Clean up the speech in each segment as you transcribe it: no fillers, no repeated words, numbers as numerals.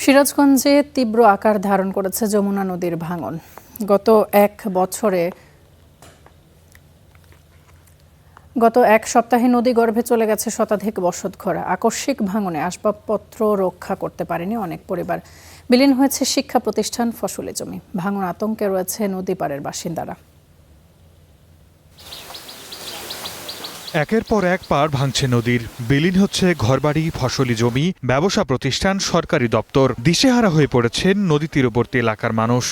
সিরাজগঞ্জে তীব্র আকার ধারণ করেছে যমুনা নদীর ভাঙন। গত এক সপ্তাহে নদী গর্ভে চলে গেছে শতাধিক বসতঘর। আকস্মিক ভাঙনে আসবাবপত্র রক্ষা করতে পারেনি অনেক পরিবার। বিলীন হয়েছে শিক্ষা প্রতিষ্ঠান, ফসলি জমি। ভাঙন আতঙ্কে রয়েছে নদী পাড়ের বাসিন্দারা। একের পর এক পাড় ভাঙছে নদীর, বিলীন হচ্ছে ঘরবাড়ি, ফসলি জমি, ব্যবসা প্রতিষ্ঠান, সরকারি দপ্তর। দিশেহারা হয়ে পড়েছেন নদী তীরবর্তী এলাকার মানুষ।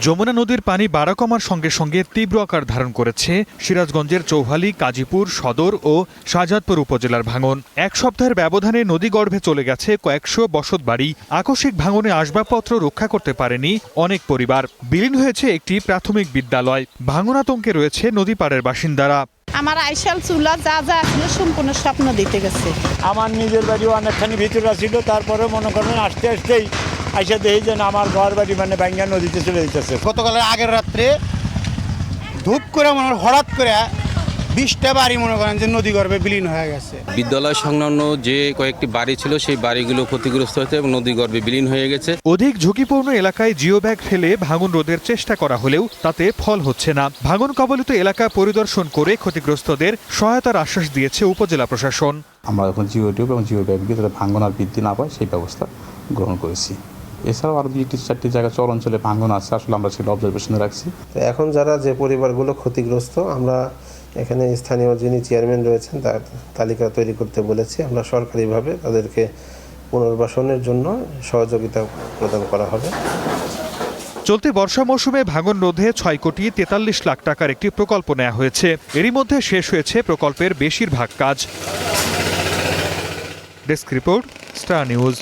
যমুনা নদীর পানি বাড়া কমার সঙ্গে সঙ্গে তীব্র আকার ধারণ করেছে সিরাজগঞ্জের চৌহালি, কাজীপুর সদর ও শাহজাদপুর উপজেলার ভাঙন। এক সপ্তাহের ব্যবধানে নদী গর্ভে চলে গেছে কয়েকশো বসতবাড়ি। আকস্মিক ভাঙনে আসবাবপত্র রক্ষা করতে পারেনি অনেক পরিবার। বিলীন হয়েছে একটি প্রাথমিক বিদ্যালয়। ভাঙন আতঙ্কে রয়েছে নদী পাড়ের বাসিন্দারা। আমার আইসাল চুলা যা যা ছিল সম্পূর্ণ স্বপ্ন দিতে গেছে। আমার নিজের বাড়িও অনেকখানি ভিতরে ছিল, তারপরে মনে করেন আসতে আসতেই আইসা দেখি যে আমার ঘর বাড়ি মানে বাঙ্গা নদীতে চলে যেতেছে। গতকালের আগের রাত্রে ধূপ করে মনে হঠাৎ করে 20টা বাড়ি মনে করেন যে নদী গর্ভে বিলীন হয়ে গেছে। বিদ্যালয় সংলগ্ন যে কয়েকটি বাড়ি ছিল সেই বাড়িগুলো ক্ষতিগ্রস্ত হয়েছে এবং নদী গর্ভে বিলীন হয়ে গেছে। অধিক ঝুঁকিপূর্ণ এলাকায় জিও ব্যাগ ফেলে ভাঙন রোধের চেষ্টা করা হলেও তাতে ফল হচ্ছে না। ভাঙন কবলিত এলাকা পরিদর্শন করে ক্ষতিগ্রস্তদের সহায়তার আশ্বাস দিয়েছে উপজেলা প্রশাসন। আমরা এখন জিও টিউব এবং জিও ব্যাগ দিয়ে তাদের ভাঙন আর বৃদ্ধি না পায় সেই ব্যবস্থা গ্রহণ করেছি। এছাড়াও আরও 2-4টি জায়গা চর অঞ্চলে ভাঙন আছে, আসলে আমরা সেটা অবজারভেশনে রাখছি। এখন যারা যে পরিবারগুলো ক্ষতিগ্রস্ত, আমরা এখানে স্থানীয় যিনি চেয়ারম্যান রয়েছেন তার তালিকা তৈরি করতে বলেছি। আমরা সরকারিভাবে তাদেরকে পুনর্বাসনের জন্য সহযোগিতা প্রদান করা হবে। চলতি বর্ষা মৌসুমে ভাঙন রোধে 6 কোটি 43 লাখ টাকার একটি প্রকল্প নেওয়া হয়েছে। এরই মধ্যে শেষ হয়েছে প্রকল্পের বেশিরভাগ কাজ। Desk report, star news.